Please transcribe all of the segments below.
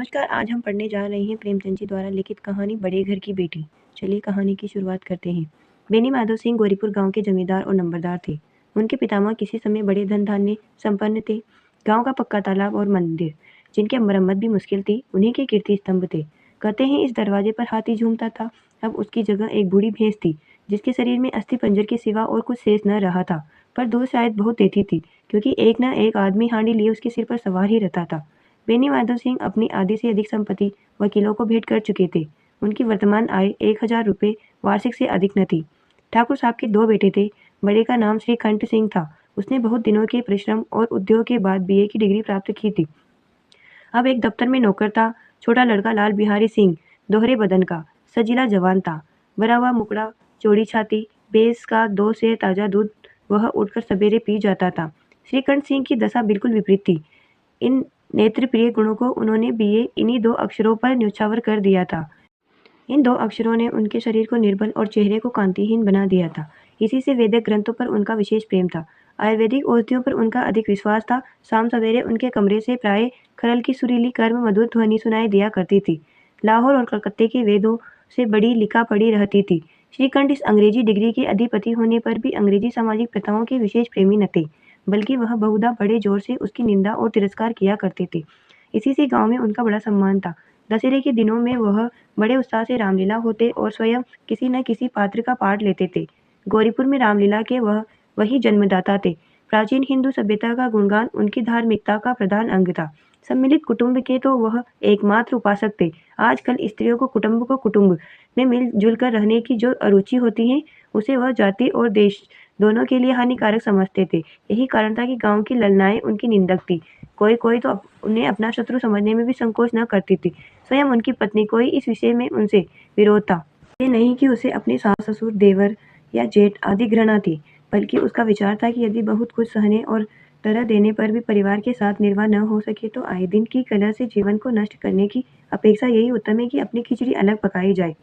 नमस्कार, आज हम पढ़ने जा रहे हैं प्रेमचंद जी द्वारा लिखित कहानी बड़े घर की बेटी। चलिए कहानी की शुरुआत करते हैं। बेनी माधव सिंह गौरीपुर गांव के जमींदार और नंबरदार थे। उनके पितामह किसी समय बड़े धन धान्य संपन्न थे। गांव का पक्का तालाब और मंदिर, जिनकी मरम्मत भी मुश्किल थी, उन्हीं के कीर्ति स्तंभ थे। कहते हैं इस दरवाजे पर हाथी झूमता था। अब उसकी जगह एक बूढ़ी भैंस थी, जिसके शरीर में अस्थि पंजर के सिवा और कुछ शेष न रहा था। पर दूध शायद बहुत देती थी, क्योंकि एक न एक आदमी हांडी लिए उसके सिर पर सवार ही रहता था। बेनी माधव सिंह अपनी आधी से अधिक संपत्ति वकीलों को भेंट कर चुके थे। उनकी वर्तमान आय 1000 रुपये वार्षिक से अधिक न थी। ठाकुर साहब के 2 बेटे थे। बड़े का नाम श्री कंठ सिंह था। उसने बहुत दिनों के परिश्रम और उद्योग के बाद बीए की डिग्री प्राप्त की थी। अब एक दफ्तर में नौकर था। छोटा लड़का लाल बिहारी सिंह दोहरे बदन का सजीला जवान था। भरा हुआ मुकड़ा, चौड़ी छाती, भैंस का 2 सेर ताजा दूध वह उठकर सवेरे पी जाता था। श्रीकंठ सिंह की दशा बिल्कुल विपरीत थी। इन नेत्रप्रिय गुणों को उन्होंने बीए इन्हीं 2 अक्षरों पर न्योछावर कर दिया था। इन 2 अक्षरों ने उनके शरीर को निर्बल और चेहरे को कांतिहीन बना दिया था। इसी से वैदिक ग्रंथों पर उनका विशेष प्रेम था। आयुर्वेदिक औषधियों पर उनका अधिक विश्वास था। शाम सवेरे उनके कमरे से प्राय खरल की सुरीली कर्म मधुर ध्वनि सुनाई दिया करती थी। लाहौर और कलकत्ते के वेदों से बड़ी लिखा पढ़ी रहती थी। श्रीकंठ इस अंग्रेजी डिग्री के अधिपति होने पर भी अंग्रेजी सामाजिक प्रथाओं के विशेष प्रेमी न थे, बल्कि वह बहुधा बड़े जोर से उसकी निंदा और तिरस्कार किया करते थे। इसी से गांव में उनका बड़ा सम्मान था। दशहरे के दिनों में वह बड़े उत्साह से रामलीला होते और स्वयं किसी न किसी पात्र का पाठ लेते थे। गौरीपुर में रामलीला के वह वही जन्मदाता थे। प्राचीन हिंदू सभ्यता का गुणगान उनकी धार्मिकता का प्रधान अंग था। सम्मिलित कुटुंब के तो वह एकमात्र उपासक थे। आजकल स्त्रियों को कुटुंब में मिलजुल कर रहने की जो अरुचि होती है, उसे वह जाति और देश दोनों के लिए हानिकारक समझते थे। यही कारण था कि गांव की ललनाएं उनकी निंदक थी। कोई तो उन्हें अपना शत्रु समझने में भी संकोच न करती थी। स्वयं उनकी पत्नी को ही इस विषय में उनसे विरोध था। ये नहीं कि उसे अपने सास ससुर, देवर या जेठ आदि घृणा थी, बल्कि उसका विचार था कि यदि बहुत कुछ सहने और तरह देने पर भी परिवार के साथ निर्वाह न हो सके, तो आए दिन की कलह से जीवन को नष्ट करने की अपेक्षा यही उत्तम है कि अपनी खिचड़ी अलग पकाई जाए।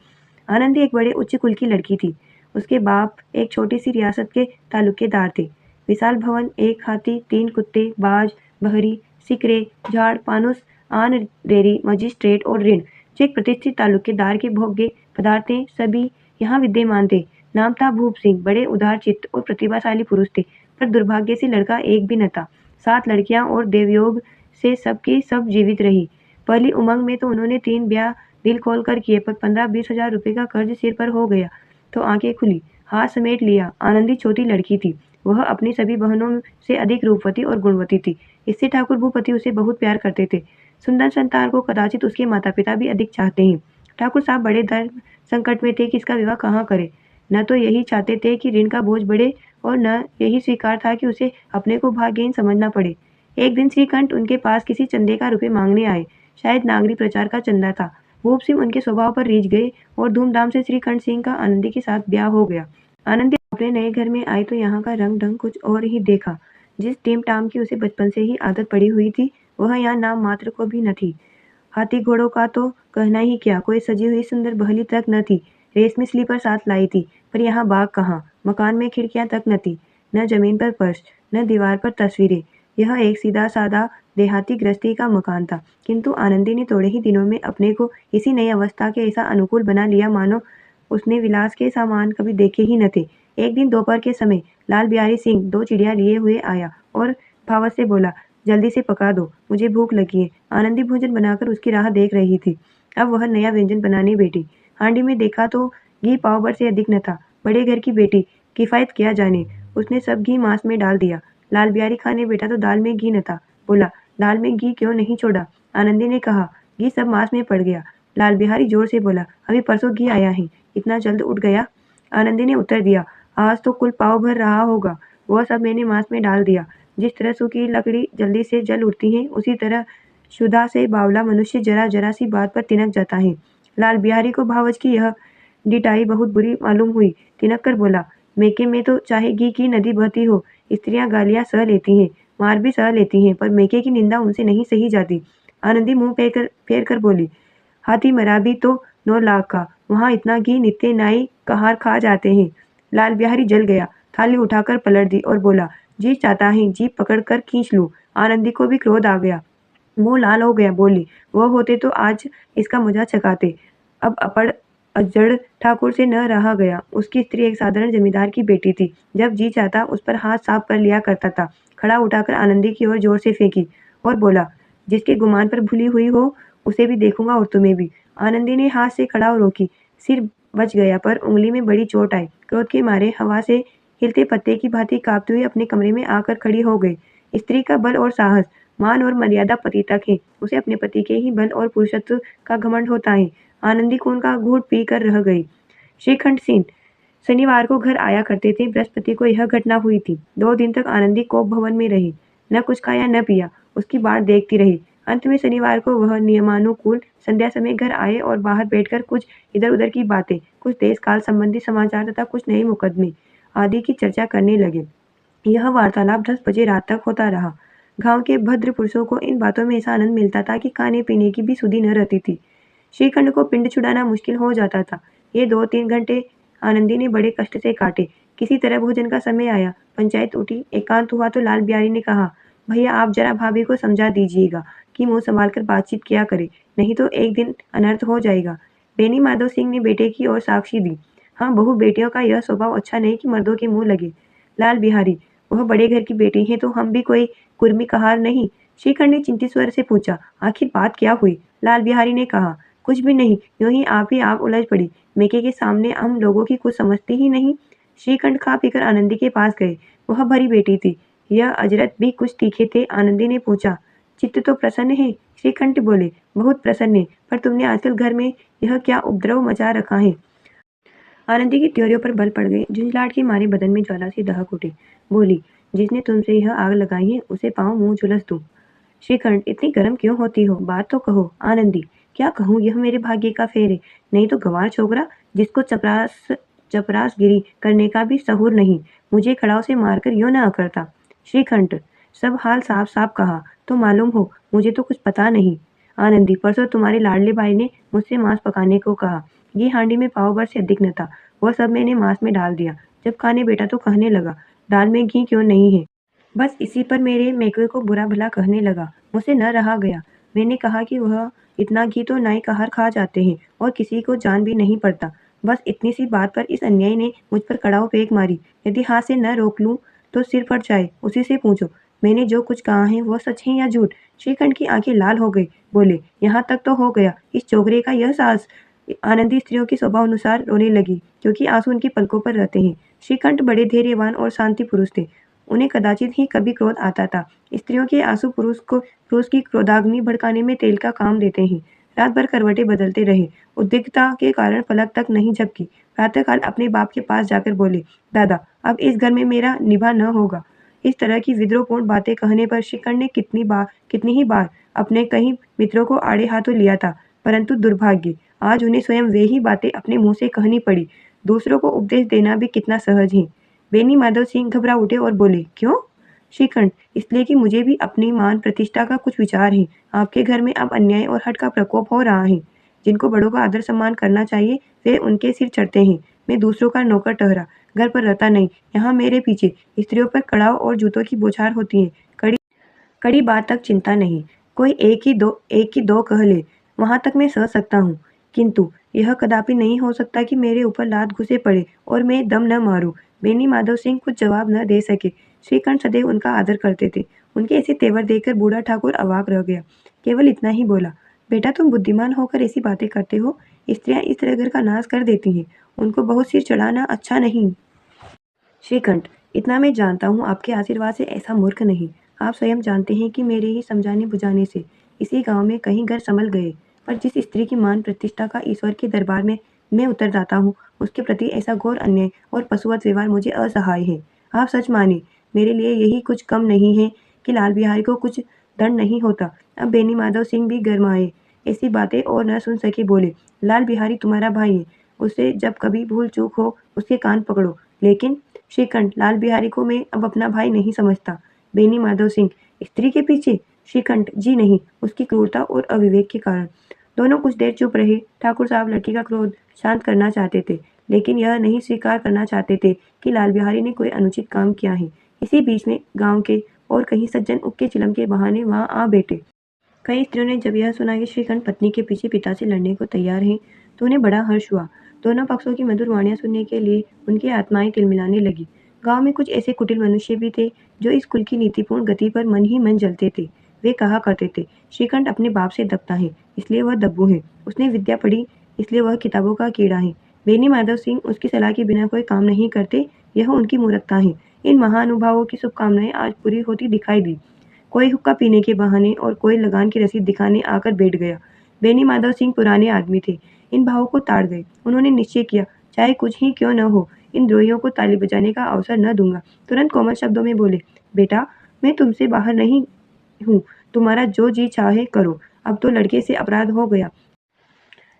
आनंदी एक बड़े उच्च कुल की लड़की थी। उसके बाप एक छोटी सी रियासत के तालुकेदार थे। विशाल भवन, 1 हाथी, 3 कुत्ते, बाज, बहरी, सिकरे, झाड़, पानुस, आन रेरी, मजिस्ट्रेट और ऋण, जो एक प्रतिष्ठित तालुकेदार के भोग्य पदार्थ सभी यहाँ विद्यमान थे। नाम था भूप सिंह। बड़े उदार चित्त और प्रतिभाशाली पुरुष थे, पर दुर्भाग्य से लड़का एक भी न था। 7 लड़कियां और देवयोग से सबकी सब जीवित रही। पहली उमंग में तो उन्होंने 3 ब्याह दिल खोल कर किए, पर 15-20 हजार रुपये का कर्ज सिर पर हो गया तो आंखें खुली, हाथ समेट लिया। आनंदी छोटी लड़की थी। वह अपनी सभी बहनों से अधिक रूपवती और गुणवती थी। इससे ठाकुर भूपति उसे बहुत प्यार करते थे। सुंदर संतान को कदाचित उसके माता पिता भी अधिक चाहते हैं। ठाकुर साहब बड़े धर्म संकट में थे कि इसका विवाह कहाँ करें। न तो यही चाहते थे कि ऋण का बोझ बढ़े, और न यही स्वीकार था कि उसे अपने को भाग्यहीन समझना पड़े। एक दिन श्रीकंठ उनके पास किसी चंदे का रुपये मांगने आए। शायद नागरिक प्रचार का चंदा था। भूप सिंह उनके स्वभाव पर रीझ गए और धूमधाम से श्रीकंठ सिंह का आनंदी के साथ ब्याह हो गया। आनंदी अपने नए घर में आई तो यहाँ का रंग ढंग कुछ और ही देखा। जिस टीम टाम की उसे बचपन से ही आदत पड़ी हुई थी, वह यहाँ नाम मात्र को भी न थी। हाथी घोड़ों का तो कहना ही क्या, कोई सजी हुई सुंदर बहली तक न थी। रेशमी स्लीपर साथ लाई थी, पर यहाँ बाग कहाँ। मकान में खिड़कियां तक न थी, न जमीन पर फर्श, न दीवार पर तस्वीरें। यह एक सीधा सादा देहाती गृहस्थी का मकान था, किंतु आनंदी ने थोड़े ही दिनों में अपने को इसी नई अवस्था के ऐसा अनुकूल बना लिया मानो उसने विलास के सामान कभी देखे ही न थे। एक दिन दोपहर के समय लाल बिहारी सिंह 2 चिड़िया लिए हुए आया और भावत से बोला, जल्दी से पका दो, मुझे भूख लगी है। आनंदी भोजन बनाकर उसकी राह देख रही थी। अब वह नया व्यंजन बनाने बैठी। हांडी में देखा तो घी पाव भर से अधिक न था। बड़े घर की बेटी, किफायत किया जाने। उसने सब घी मांस में डाल दिया। लाल बिहारी खाने बैठा तो दाल में घी न था। बोला, दाल में घी क्यों नहीं छोड़ा? आनंदी ने कहा, घी सब मांस में पड़ गया। लाल बिहारी जोर से बोला, अभी परसों घी आया है, इतना जल्द उठ गया? आनंदी ने उत्तर दिया, आज तो कुल पाव भर रहा होगा, वह सब मैंने मांस में डाल दिया। जिस तरह सूखी लकड़ी जल्दी से जल उठती है, उसी तरह क्षुधा से बावला मनुष्य जरा जरा सी बात पर तिनक जाता है। लाल बिहारी को भावच की यह डिटाई बहुत बुरी मालूम हुई। तिनक कर बोला, मेके में तो चाहे घी की नदी बहती हो, स्त्रियां गालियां सह लेती हैं, मार भी सह लेती हैं, पर मेके की निंदा उनसे नहीं सही जाती। आनंदी मुंह फेर कर बोली, हाथी मरा भी तो 9 लाख का, वहाँ इतना घी नित्य नाई कहार खा जाते हैं। लाल बिहारी जल गया, थाली उठाकर पलट दी और बोला, जी चाहता है जीप पकड़ कर खींच लूं। आनंदी को भी क्रोध आ गया। मुंह लाल हो गया, बोली, वो होते तो आज इसका मजा चखाते। अब अपड़ अजड़ ठाकुर से न रहा गया। उसकी स्त्री एक साधारण जमींदार की बेटी थी। जब जी चाहता उस पर हाथ साफ कर लिया करता था। खड़ा उठाकर आनंदी की ओर जोर से फेंकी और बोला, जिसके गुमान पर भूली हुई हो उसे भी देखूंगा और तुम्हें भी। आनंदी ने हाथ से खड़ा रोकी। सिर बच गया पर उंगली में बड़ी चोट आई। क्रोध के मारे हवा से हिलते पत्ते की भांति कांपते हुए अपने कमरे में आकर खड़ी हो गई। स्त्री का बल और साहस, मान और मर्यादा पति तक है। उसे अपने पति के ही बल और पुरुषत्व का घमंड होता है। आनंदी खून का घूंट पी कर रह गई। श्रीखंड सिंह शनिवार को घर आया करते थे। बृहस्पति को यह घटना हुई थी। 2 दिन तक आनंदी कोप भवन में रही। न कुछ खाया न पिया। उसकी बाट देखती रही। अंत में शनिवार को वह नियमानुकूल संध्या समय घर आए और बाहर बैठकर कुछ इधर उधर की बातें, कुछ देश काल संबंधी समाचार तथा कुछ नए मुकदमे आदि की चर्चा करने लगे। यह वार्तालाप 10 बजे रात तक होता रहा। गांव के भद्र पुरुषों को इन बातों में ऐसा आनंद मिलता था कि खाने पीने की भी सुधि न रहती थी। श्रीखंड को पिंड छुड़ाना मुश्किल हो जाता था। ये 2-3 घंटे आनंदी ने बड़े कष्ट से काटे। किसी तरह भोजन का समय आया। पंचायत उठी। एकांत हुआ तो लाल बिहारी ने कहा, भैया आप जरा भाभी को समझा दीजिएगा कि मुंह संभाल कर बातचीत किया करे, नहीं तो एक दिन अनर्थ हो जाएगा। बेनी माधव सिंह ने बेटे की ओर साक्षी दी। हाँ, बहू बेटियों का यह स्वभाव अच्छा नहीं कि मर्दों के मुंह लगे। लाल बिहारी, वह बड़े घर की बेटी है तो हम भी कोई कुर्मी कहार नहीं। श्रीखंड ने चिंतित स्वर से पूछा, आखिर बात क्या हुई? लाल बिहारी ने कहा, कुछ भी नहीं, यूं ही आप उलझ पड़ी। मेके के सामने हम लोगों की कुछ समझती ही नहीं। श्रीखंड खा पीकर आनंदी के पास गए। वह भरी बेटी थी। यह अजरत भी कुछ तीखे थे। आनंदी ने पूछा, चित्त तो प्रसन्न है? श्रीखंड बोले, बहुत प्रसन्न है, पर तुमने आजकल घर में यह क्या उपद्रव मचा रखा है? आनंदी की त्योरियों पर बल पड़ गए। झुंझलाहट के मारे बदन में ज्वाला सी दहक उठी। बोली, जिसने तुमसे यह आग लगाई है उसे पाँव मुंह झुलस दूं। श्रीखंड, इतनी गर्म क्यों होती हो? बात तो कहो। आनंदी, क्या कहूँ, यह मेरे भाग्य का फेर है। नहीं तो गंवार छोकरा जिसको चपरासगिरी करने का भी सहूर नहीं, मुझे कड़ाव से मारकर यूं न करता। श्रीखंड, सब हाल साफ साफ कहा तो मालूम हो, मुझे तो कुछ पता नहीं। आनंदी, परसों तुम्हारे लाडले भाई ने मुझसे मांस पकाने को कहा। ये हांडी में पाव भर से अधिक न था। वह सब मैंने मांस में डाल दिया। जब खाने बैठा तो कहने लगा, दाल में घी क्यों नहीं है? बस इसी पर मेरे मेकवे को बुरा भला कहने लगा। मुझसे न रहा गया। मैंने कहा कि वह इतना घी तो नाई कहार खा जाते हैं और किसी को जान भी नहीं पड़ता। बस इतनी सी बात पर इस अन्यायी ने मुझ पर कड़ाव फेंक मारी। यदि हाथ से न रोक लूं तो सिर फट जाए। उसी से पूछो, मैंने जो कुछ कहा है वह सच है या झूठ? श्रीखंड की आंखें लाल हो गई। बोले, यहाँ तक तो हो गया। इस चोगरे का यह साहस। आनंदी स्त्रियों के स्वभाव अनुसार रोने लगी, क्योंकि आंसू उनकी पलकों पर रहते हैं। श्रीकंठ बड़े धैर्यवान और शांति पुरुष थे। उन्हें कदाचित ही कभी क्रोध आता था। स्त्रियों के आंसू पुरुष की क्रोधाग्नि भड़काने में तेल का काम देते हैं। रात भर करवटें बदलते रहे। उद्विग्नता के कारण पलक तक नहीं झपकी। प्रातःकाल अपने बाप के पास जाकर बोले, दादा, अब इस घर में मेरा निभा न होगा। इस तरह की विद्रोहपूर्ण बातें कहने पर श्रीकंठ ने कितनी ही बार अपने कई मित्रों को आड़े हाथों लिया था, परंतु दुर्भाग्य, आज उन्हें स्वयं वे ही बातें अपने मुंह से कहनी पड़ी। दूसरों को उपदेश देना भी कितना सहज है। बेनी माधव सिंह घबरा उठे और बोले, क्यों? श्रीखंड, इसलिए कि मुझे भी अपनी मान प्रतिष्ठा का कुछ विचार है। आपके घर में अब अन्याय और हठ का प्रकोप हो रहा है। जिनको बड़ों का आदर सम्मान करना चाहिए वे उनके सिर चढ़ते हैं। मैं दूसरों का नौकर ठहरा, घर पर रहता नहीं। यहाँ मेरे पीछे स्त्रियों पर कड़ाव और जूतों की बौछार होती है। कड़ी कड़ी बात तक चिंता नहीं। कोई एक ही दो कह ले, वहां तक मैं सह सकता हूँ। किंतु यह कदापि नहीं हो सकता कि मेरे ऊपर लात घुसे पड़े और मैं दम न मारूं। बेनी माधव सिंह कुछ जवाब न दे सके। श्रीकंठ सदैव उनका आदर करते थे। उनके ऐसे तेवर देखकर बूढ़ा ठाकुर अवाक रह गया। केवल इतना ही बोला, बेटा तुम बुद्धिमान होकर ऐसी बातें करते हो। स्त्रियां इस तरह घर का नाश कर देती हैं। उनको बहुत सिर चढ़ाना अच्छा नहीं। श्रीकंठ, इतना मैं जानता हूँ, आपके आशीर्वाद से ऐसा मूर्ख नहीं। आप स्वयं जानते हैं कि मेरे ही समझाने बुझाने से इसी गांव में कहीं घर संभल गए। पर जिस स्त्री की मान प्रतिष्ठा का ईश्वर के दरबार में मैं उत्तरदाता हूँ, उसके प्रति ऐसा घोर अन्याय और पशुवत व्यवहार मुझे असहाय है। आप सच माने, मेरे लिए यही कुछ कम नहीं है कि लाल बिहारी को कुछ दंड नहीं होता। अब बेनी माधव सिंह भी गरमाए। ऐसी बातें और न सुन सके, बोले, लाल बिहारी तुम्हारा भाई है। उसे जब कभी भूल चूक हो उसके कान पकड़ो। लेकिन श्रीकंठ, लाल बिहारी को मैं अब अपना भाई नहीं समझता। बेनी माधव सिंह, स्त्री के पीछे? श्रीकंठ, जी नहीं, उसकी क्रूरता और अविवेक के कारण। दोनों कुछ देर चुप रहे। ठाकुर साहब लड़की का क्रोध शांत करना चाहते थे, लेकिन यह नहीं स्वीकार करना चाहते थे कि लाल बिहारी ने कोई अनुचित काम किया है। इसी बीच में गांव के और कहीं सज्जन उक्के चिलम के बहाने वहां आ बैठे। कई स्त्रियों ने जब यह सुना कि श्रीकंठ पत्नी के पीछे पिता से लड़ने को तैयार हैं, तो उन्हें बड़ा हर्ष हुआ। दोनों पक्षों की मधुर वाणियां सुनने के लिए उनकी आत्माएं तिलमिलाने लगी। गांव में कुछ ऐसे कुटिल मनुष्य भी थे जो इस कुल की नीतिपूर्ण गति पर मन ही मन जलते थे। वे कहा करते थे, श्रीकंठ अपने बाप से दबता है, इसलिए वह दब्बू है। उसने विद्या पढ़ी, इसलिए वह किताबों का कीड़ा है। बेनी माधव सिंह उसकी सलाह के बिना कोई काम नहीं करते, यह उनकी मूर्खता है। इन महानुभावों की शुभकामनाएं आज पूरी होती दिखाई दी। कोई हुक्का पीने के बहाने और कोई लगान की रसीद दिखाने आकर बैठ गया। बेनी माधव सिंह पुराने आदमी थे, इन भावों को ताड़ गए। उन्होंने निश्चय किया, चाहे कुछ ही क्यों न हो, इन द्रोहियों को ताली बजाने का अवसर न दूंगा। तुरंत कोमल शब्दों में बोले, बेटा, मैं तुमसे बाहर नहीं हूँ, तुम्हारा जो जी चाहे करो। अब तो लड़के से अपराध हो गया।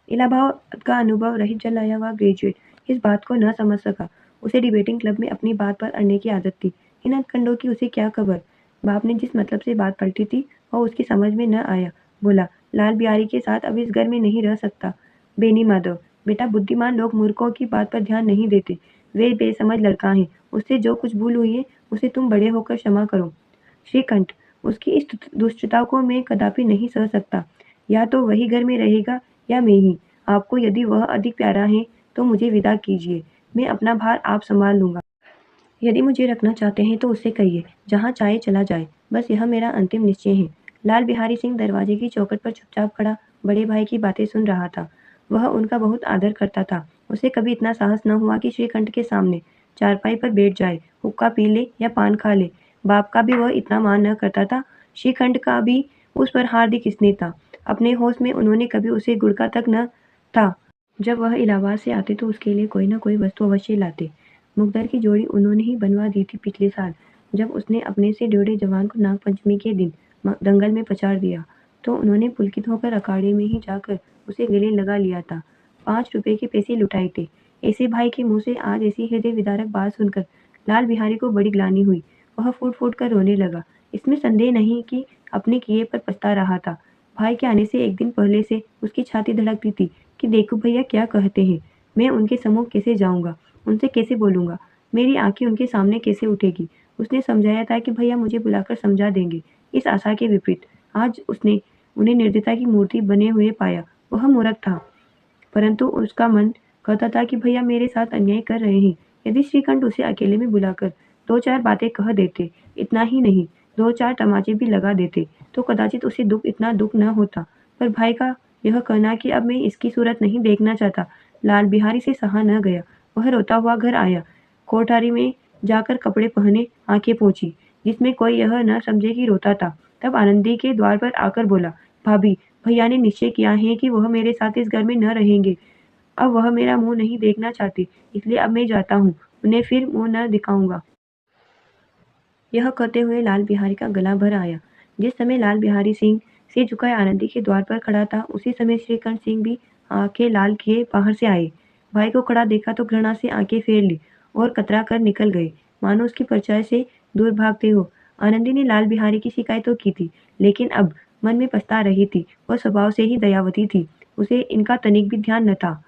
इलाहाबाद का अनुभव रहित जल आया हुआ ग्रेजुएट इस बात को न समझ सका। उसे डिबेटिंग क्लब में अपनी बात पर अड़ने की आदत थी। इन अंतकंडों की उसे क्या खबर। बाप ने जिस मतलब से बात पलटी थी वह उसकी समझ में न आया। बोला, लाल बिहारी के साथ अब इस घर में नहीं रह सकता। बेनी माधव, बेटा, बुद्धिमान लोग मूर्खों की बात पर ध्यान नहीं देते। वे बेसमझ लड़का है, उससे जो कुछ भूल हुई है उसे तुम बड़े होकर क्षमा करो। श्रीकंठ, उसकी इस दुष्टता को मैं कदापि नहीं सह सकता। या तो वही घर में रहेगा या मैं ही। आपको यदि वह अधिक प्यारा है तो मुझे विदा कीजिए, मैं अपना भार आप संभाल लूंगा। यदि मुझे रखना चाहते हैं तो उससे कहिए, जहाँ चाहे चला जाए। बस यह मेरा अंतिम निश्चय है। लाल बिहारी सिंह दरवाजे की चौखट पर चुपचाप खड़ा बड़े भाई की बातें सुन रहा था। वह उनका बहुत आदर करता था। उसे कभी इतना साहस न हुआ कि श्रीकंठ के सामने चारपाई पर बैठ जाए, हुक्का पी ले या पान खा ले। बाप का भी वह इतना मान न करता था, श्रीकंठ का भी उस पर हार्दिक स्नेह था। अपने होश में उन्होंने कभी उसे गुड़का तक न था। जब वह इलाहाबाद से आते तो उसके लिए कोई न कोई वस्तु अवश्य लाते। मुकद्दर की जोड़ी उन्होंने ही बनवा दी थी पिछले साल, जब उसने अपने से ड्योढ़े जवान को नागपंचमी के दिन दंगल में पछाड़ दिया, तो उन्होंने पुलकित होकर अखाड़े में ही जाकर उसे गले लगा लिया था। 5 रुपए के पैसे लुटाए थे। ऐसे भाई के मुंह से आज ऐसी हृदय विदारक बात सुनकर लाल बिहारी को बड़ी ग्लानि हुई। वह फूट फूट कर रोने लगा। इसमें संदेह नहीं कि अपने किए पर पछता रहा था। भाई के आने से एक दिन पहले से उसकी छाती धड़कती थी कि देखो भैया क्या कहते हैं, मैं उनके सम्मुख कैसे जाऊंगा, उनसे कैसे बोलूंगा, मेरी आंखें उनके सामने कैसे उठेगी। उसने समझाया था कि भैया मुझे बुलाकर समझा देंगे। इस आशा के विपरीत आज उसने उन्हें निर्दयता की मूर्ति बने हुए पाया। वह मूर्ख था, परंतु उसका मन कहता था कि भैया मेरे साथ अन्याय कर रहे हैं। यदि श्रीकंठ उसे अकेले में बुलाकर 2-4 बातें कह देते, इतना ही नहीं 2-4 तमाचे भी लगा देते, तो कदाचित उसे इतना दुख न होता। पर भाई का यह कहना कि अब मैं इसकी सूरत नहीं देखना चाहता, लाल बिहारी से सहा न गया। वह रोता हुआ घर आया। कोठारी में जाकर कपड़े पहने, आंखें पोंछी, जिसमें कोई यह न समझे कि रोता था। तब आनंदी के द्वार पर आकर बोला, भाभी, भैया ने निश्चय किया है कि वह मेरे साथ इस घर में न रहेंगे। अब वह मेरा मुंह नहीं देखना चाहते, इसलिए अब मैं जाता हूँ, उन्हें फिर मुंह न दिखाऊंगा। यह कहते हुए लाल बिहारी का गला भर आया। जिस समय लाल बिहारी सिंह सिर झुकाए आनंदी के द्वार पर खड़ा था, उसी समय श्रीकंठ सिंह भी आंखें लाल किए बाहर से आए। भाई को खड़ा देखा तो घृणा से आंखें फेर ली और कतरा कर निकल गए, मानो उसकी परछाई से दूर भागते हो। आनंदी ने लाल बिहारी की शिकायत तो की थी, लेकिन अब मन में पछता रही थी। वह स्वभाव से ही दयावती थी, उसे इनका तनिक भी ध्यान न था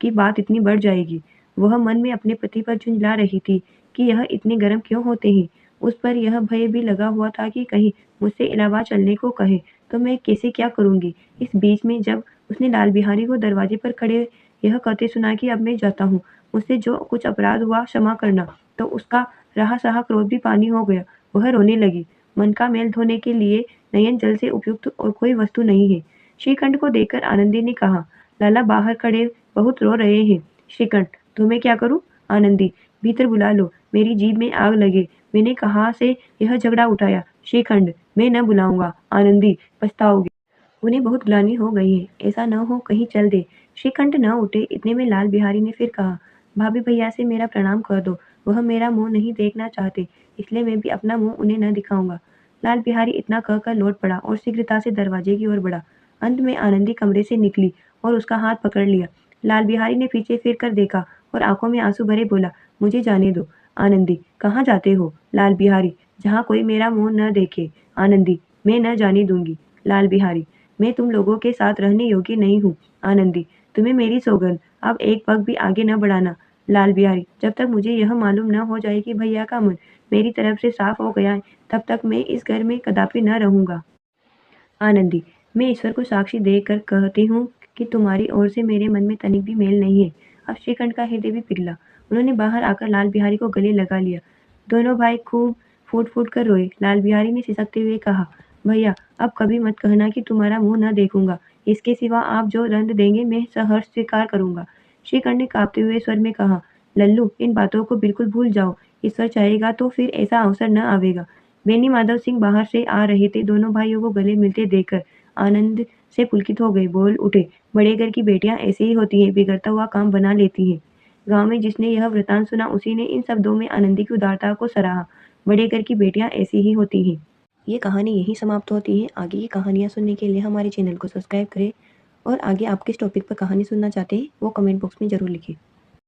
कि बात इतनी बढ़ जाएगी। वह मन में अपने पति पर झुंझला रही थी कि यह इतने गर्म क्यों होते हैं। उस पर यह भय भी लगा हुआ था कि कहीं मुझसे इलाहाबाद चलने को कहे तो मैं कैसे क्या करूंगी। इस बीच में जब उसने लाल बिहारी को दरवाजे पर खड़े यह कहते सुना कि अब मैं जाता हूँ, मुझसे जो कुछ अपराध हुआ क्षमा करना, तो उसका रहा सहा क्रोध भी पानी हो गया। वह रोने लगी। मन का मैल धोने के लिए नयन जल से उपयुक्त और कोई वस्तु नहीं है। श्रीकंठ को देखकर आनंदी ने कहा, लाला बाहर खड़े बहुत रो रहे हैं। श्रीकंठ, तो मैं क्या करूं? आनंदी, भीतर बुला लो, मेरी जीभ में आग लगे, मैंने कहाँ से यह झगड़ा उठाया। श्रीखंड, मैं न बुलाऊंगा। आनंदी, पछताओगे। उन्हें बहुत ग्लानि हो गई है, ऐसा न हो कहीं चल दे। श्रीकंठ न उठे। इतने में लाल बिहारी ने फिर कहा, भाभी भैया से मेरा प्रणाम कर दो, वह मेरा मुंह नहीं देखना चाहते, इसलिए मैं भी अपना मुंह उन्हें न दिखाऊंगा। लाल बिहारी इतना कहकर लौट पड़ा और शीघ्रता से दरवाजे की ओर बढ़ा। अंत में आनंदी कमरे से निकली और उसका हाथ पकड़ लिया। लाल बिहारी ने पीछे फिर कर देखा और आंखों में आंसू भरे बोला, मुझे जाने दो। आनंदी, कहाँ जाते हो? लाल बिहारी, जहाँ कोई मेरा मुंह न देखे। आनंदी, मैं न जाने दूंगी। लाल बिहारी, मैं तुम लोगों के साथ रहने योग्य नहीं हूँ। आनंदी, तुम्हें मेरी सौगंध, अब एक पग भी आगे न बढ़ाना। लाल बिहारी, जब तक मुझे यह मालूम न हो जाए कि भैया का मन मेरी तरफ से साफ हो गया है, तब तक मैं इस घर में कदापि न रहूंगा। आनंदी, मैं ईश्वर को साक्षी देकर कहती हूँ कि तुम्हारी ओर से मेरे मन में तनिक भी मेल नहीं है। अब श्रीकंठ का हृदय भी पिघला। उन्होंने बाहर आकर लाल बिहारी को गले लगा लिया। दोनों भाई खूब फूट फूट कर रोए। लाल बिहारी ने सिसकते हुए कहा, भैया अब कभी मत कहना कि तुम्हारा मुंह न देखूंगा। इसके सिवा आप जो दंड देंगे मैं सहर्ष स्वीकार करूंगा। श्रीकंठ ने कांपते हुए स्वर में कहा, लल्लू इन बातों को बिल्कुल भूल जाओ। ईश्वर चाहेगा तो फिर ऐसा अवसर न आवेगा। बेनी माधव सिंह बाहर से आ रहे थे। दोनों भाइयों को गले मिलते देखकर आनंद से पुलकित हो गए। बोल उठे, बड़े घर की बेटियां ऐसी ही होती हैं, बिगड़ता हुआ काम बना लेती हैं। गांव में जिसने यह वृतांत सुना उसी ने इन शब्दों में आनंदी की उदारता को सराहा। बड़े घर की बेटियां ऐसी ही होती हैं। ये कहानी यहीं समाप्त होती है। आगे की कहानियाँ सुनने के लिए हमारे चैनल को सब्सक्राइब करें और आगे आप किस टॉपिक पर कहानी सुनना चाहते हैं वो कमेंट बॉक्स में ज़रूर लिखें।